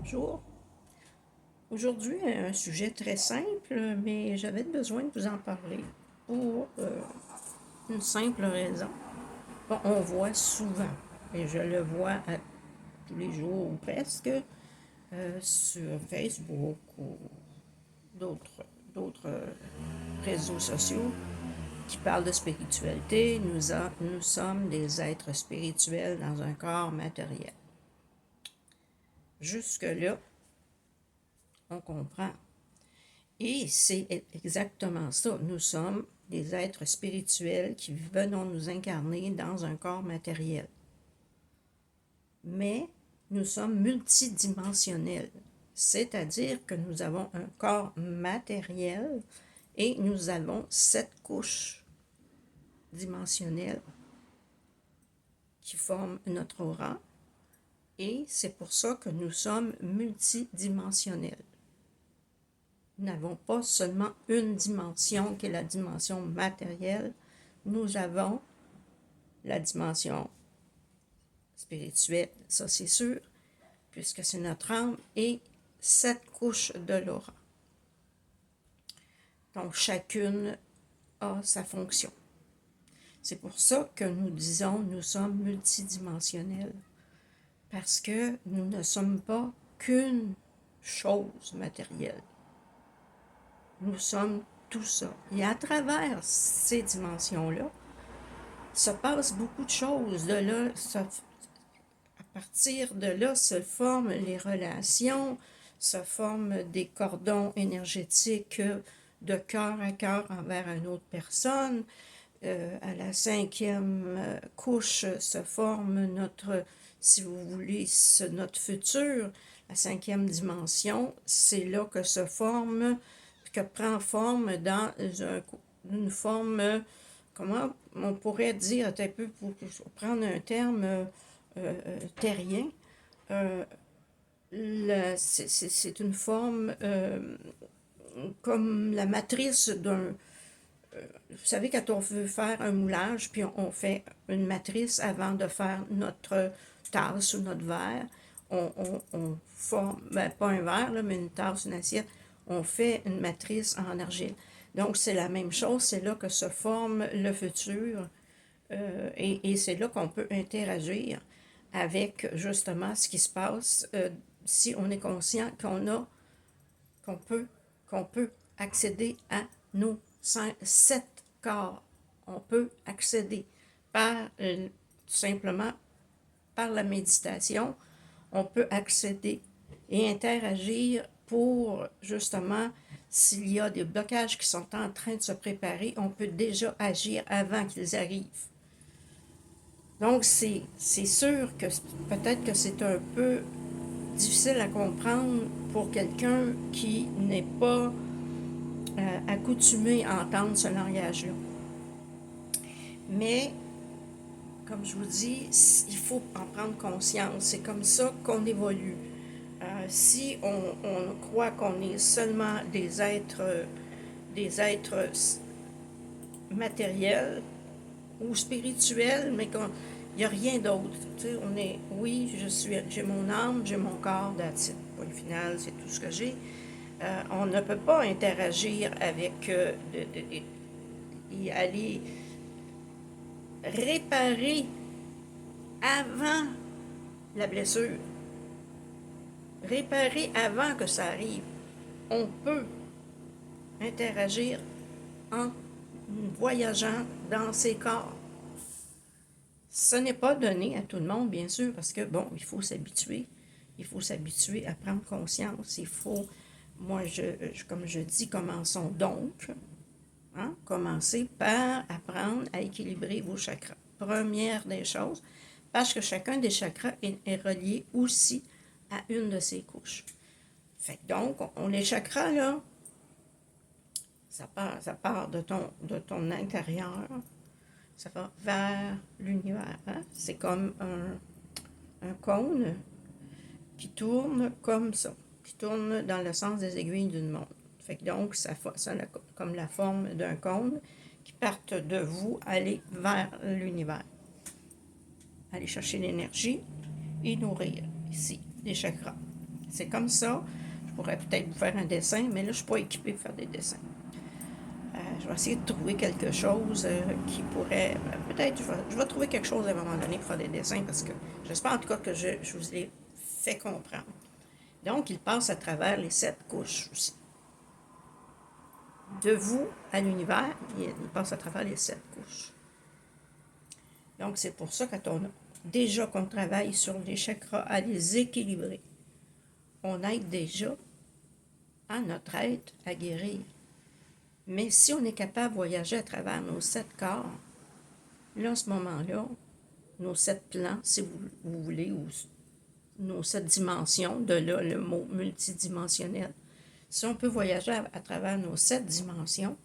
Bonjour. Aujourd'hui, un sujet très simple, mais j'avais besoin de vous en parler pour une simple raison. Bon, on voit souvent, et je le vois tous les jours ou presque, sur Facebook ou d'autres d'autres réseaux sociaux qui parlent de spiritualité. Nous sommes des êtres spirituels dans un corps matériel. Jusque-là, on comprend. Et c'est exactement ça. Nous sommes des êtres spirituels qui venons nous incarner dans un corps matériel. Mais nous sommes multidimensionnels, c'est-à-dire que nous avons un corps matériel et nous avons 7 couches dimensionnelles qui forment notre aura. Et c'est pour ça que nous sommes multidimensionnels. Nous n'avons pas seulement une dimension qui est la dimension matérielle, nous avons la dimension spirituelle, ça c'est sûr, puisque c'est notre âme, et 7 couches de l'aura. Donc chacune a sa fonction. C'est pour ça que nous disons nous sommes multidimensionnels, parce que nous ne sommes pas qu'une chose matérielle. Nous sommes tout ça. Et à travers ces dimensions-là, se passe beaucoup de choses. À partir de là, se forment les relations, se forment des cordons énergétiques de cœur à cœur envers une autre personne. À la 5e couche se forme notre, si vous voulez, notre futur. La 5e dimension, c'est là que se forme, que prend forme dans une forme, comment on pourrait dire, un peu pour prendre un terme terrien, c'est une forme comme la matrice d'un... Vous savez, quand on veut faire un moulage, puis on fait une matrice avant de faire notre tasse ou notre verre, on forme, ben, pas un verre, là, mais une tasse, une assiette, on fait une matrice en argile. Donc, c'est la même chose, c'est là que se forme le futur, et c'est là qu'on peut interagir avec justement ce qui se passe si on est conscient qu'on peut, qu'on peut accéder à nos 7 corps. On peut accéder par simplement par la méditation, on peut accéder et interagir pour justement s'il y a des blocages qui sont en train de se préparer, on peut déjà agir avant qu'ils arrivent. Donc c'est sûr que peut-être que c'est un peu difficile à comprendre pour quelqu'un qui n'est pas accoutumé à entendre ce langage-là. Mais, comme je vous dis, il faut en prendre conscience. C'est comme ça qu'on évolue. Si on croit qu'on est seulement des êtres matériels ou spirituels, mais qu'il n'y a rien d'autre. Tu sais, on est, oui, j'ai mon âme, j'ai mon corps, that's it. Point final, c'est tout ce que j'ai. On ne peut pas interagir avec et aller réparer avant la blessure, réparer avant que ça arrive. On peut interagir en voyageant dans ces corps. Ce n'est pas donné à tout le monde, bien sûr, parce que, bon, il faut s'habituer. Il faut s'habituer à prendre conscience. Il faut, moi, comme je dis, commençons donc. Hein? Commencez par apprendre à équilibrer vos chakras. Première des choses, parce que chacun des chakras est relié aussi à une de ces couches. Fait que donc, les chakras, là, ça part de ton intérieur, ça va vers l'univers. Hein? C'est comme un cône qui tourne comme ça, qui tourne dans le sens des aiguilles d'une montre. Fait que donc, ça a comme la forme d'un cône qui parte de vous, aller vers l'univers. Aller chercher l'énergie et nourrir ici les chakras. C'est comme ça. Je pourrais peut-être vous faire un dessin, mais là, je ne suis pas équipée pour faire des dessins. Je vais essayer de trouver quelque chose qui pourrait... peut-être, je vais trouver quelque chose à un moment donné pour faire des dessins, parce que j'espère en tout cas que je vous ai fait comprendre. Donc, il passe à travers les 7 couches aussi. De vous à l'univers, il passe à travers les 7 couches. Donc, c'est pour ça déjà qu'on travaille sur les chakras à les équilibrer, on aide déjà à notre être à guérir. Mais si on est capable de voyager à travers nos 7 corps, là, à ce moment-là, nos 7 plans, si vous voulez, ou nos 7 dimensions, de là le mot multidimensionnel, si on peut voyager à travers nos 7 dimensions,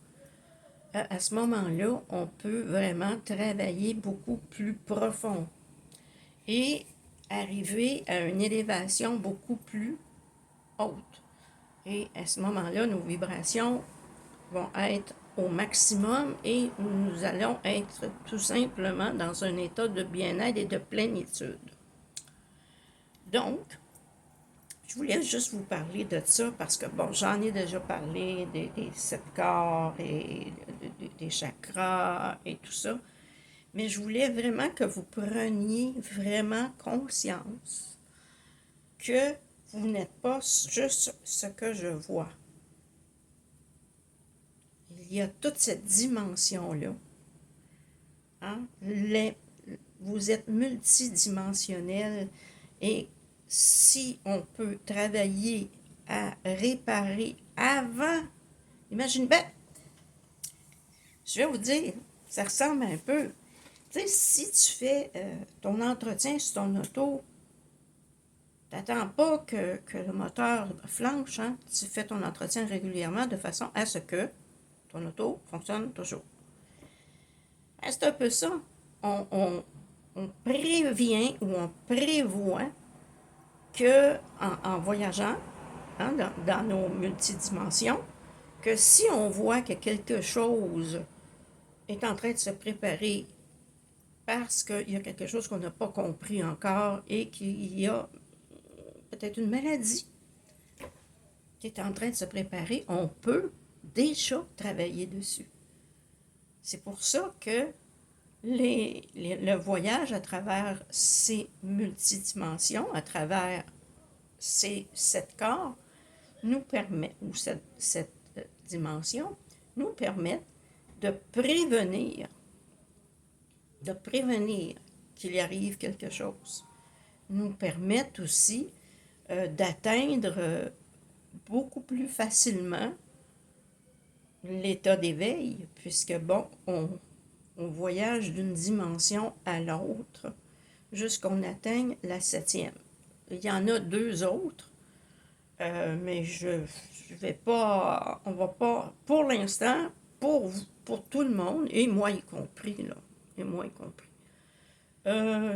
à ce moment-là, on peut vraiment travailler beaucoup plus profond et arriver à une élévation beaucoup plus haute. Et à ce moment-là, nos vibrations vont être au maximum et nous allons être tout simplement dans un état de bien-être et de plénitude. Donc, je voulais juste vous parler de ça parce que, bon, j'en ai déjà parlé des 7 corps et des chakras et tout ça, mais je voulais vraiment que vous preniez vraiment conscience que vous n'êtes pas juste ce que je vois. Il y a toute cette dimension-là. Hein? Vous êtes multidimensionnel et si on peut travailler à réparer avant, imagine, je vais vous dire, ça ressemble un peu. Tu sais, si tu fais ton entretien sur ton auto, t'attends pas que le moteur flanche, hein? Tu fais ton entretien régulièrement de façon à ce que ton auto fonctionne toujours. C'est un peu ça. On prévient ou on prévoit que en voyageant hein, dans nos multidimensions, que si on voit que quelque chose est en train de se préparer parce qu'il y a quelque chose qu'on n'a pas compris encore et qu'il y a peut-être une maladie qui est en train de se préparer, on peut déjà travailler dessus. C'est pour ça que le voyage à travers ces multidimensions, à travers ces 7 corps, nous permet, ou cette dimension, nous permettent de prévenir qu'il y arrive quelque chose. Nous permettent aussi d'atteindre beaucoup plus facilement l'état d'éveil, puisque, bon, on voyage d'une dimension à l'autre jusqu'on atteigne la 7e. Il y en a 2 autres, mais je vais pas, on va pas, pour l'instant, pour tout le monde, et moi y compris, là,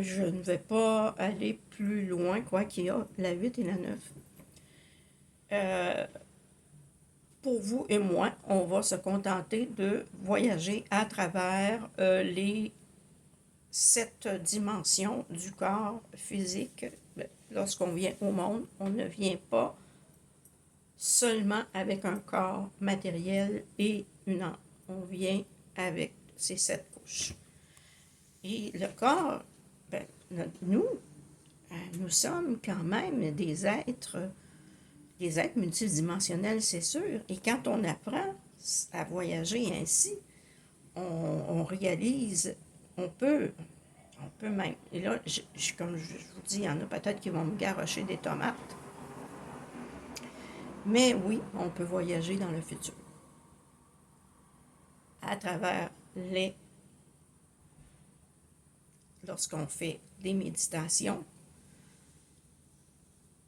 je ne vais pas aller plus loin, quoi qu'il y a la 8 et la 9. Pour vous et moi, on va se contenter de voyager à travers les 7 dimensions du corps physique. Lorsqu'on vient au monde, on ne vient pas seulement avec un corps matériel et une âme. On vient avec ces 7 couches. Et le corps, nous sommes quand même des êtres multidimensionnels, c'est sûr. Et quand on apprend à voyager ainsi, on réalise, on peut même. Et là, comme je vous dis, il y en a peut-être qui vont me garrocher des tomates. Mais oui, on peut voyager dans le futur. À travers lorsqu'on fait des méditations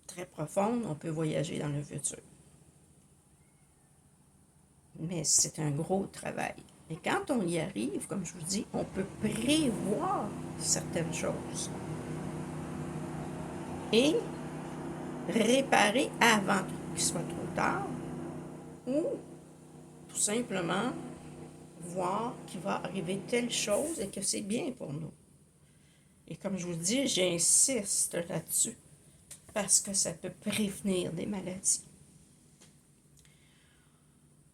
très profondes, on peut voyager dans le futur. Mais c'est un gros travail. Et quand on y arrive, comme je vous dis, on peut prévoir certaines choses. Et réparer avant qu'il soit trop tard, ou tout simplement voir qu'il va arriver telle chose et que c'est bien pour nous. Et comme je vous dis, j'insiste là-dessus. parce que ça peut prévenir des maladies.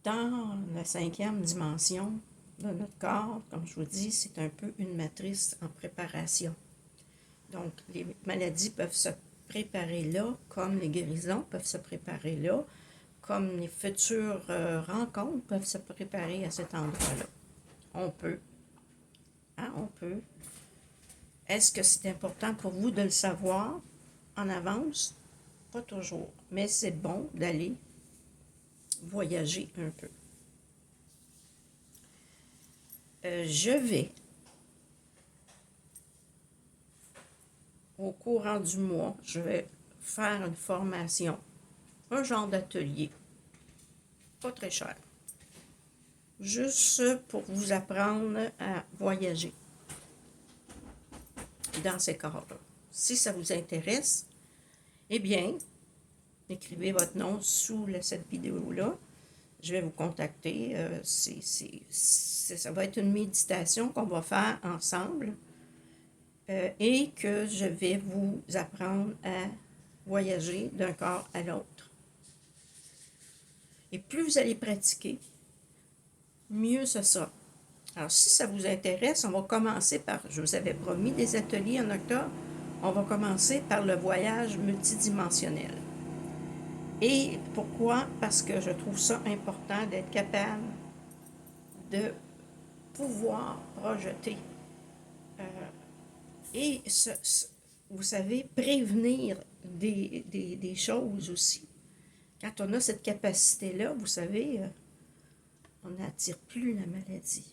Dans la 5e dimension de notre corps, comme je vous dis, c'est un peu une matrice en préparation. Donc, les maladies peuvent se préparer là, comme les guérisons peuvent se préparer là, comme les futures rencontres peuvent se préparer à cet endroit-là. On peut. Hein, on peut. Est-ce que c'est important pour vous de le savoir en avance? Pas toujours, mais c'est bon d'aller voyager un peu. Je vais, au courant du mois, je vais faire une formation, un genre d'atelier, pas très cher, juste pour vous apprendre à voyager dans ces corps-là. Si ça vous intéresse, eh bien, écrivez votre nom sous cette vidéo-là. Je vais vous contacter. Ça va être une méditation qu'on va faire ensemble et que je vais vous apprendre à voyager d'un corps à l'autre. Et plus vous allez pratiquer, mieux ce sera. Alors, si ça vous intéresse, on va commencer par, je vous avais promis des ateliers en octobre, on va commencer par le voyage multidimensionnel. Et pourquoi? Parce que je trouve ça important d'être capable de pouvoir projeter et, vous savez, prévenir des choses aussi. Quand on a cette capacité-là, vous savez, on n'attire plus la maladie.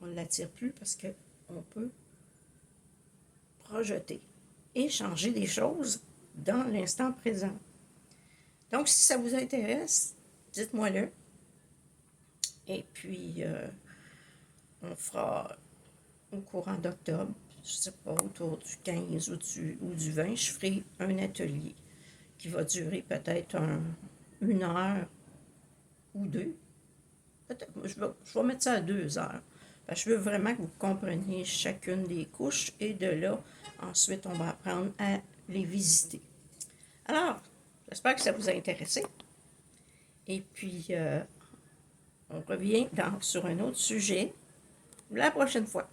On ne l'attire plus parce qu'on peut projeter et changer des choses dans l'instant présent. Donc, si ça vous intéresse, dites-moi-le. Et puis, on fera au courant d'octobre, je ne sais pas, autour du 15 ou du 20, je ferai un atelier qui va durer peut-être 1 heure ou 2. Peut-être, je vais mettre ça à 2 heures. Parce que je veux vraiment que vous compreniez chacune des couches et de là, ensuite, on va apprendre à les visiter. Alors, j'espère que ça vous a intéressé. Et puis, on revient sur un autre sujet la prochaine fois.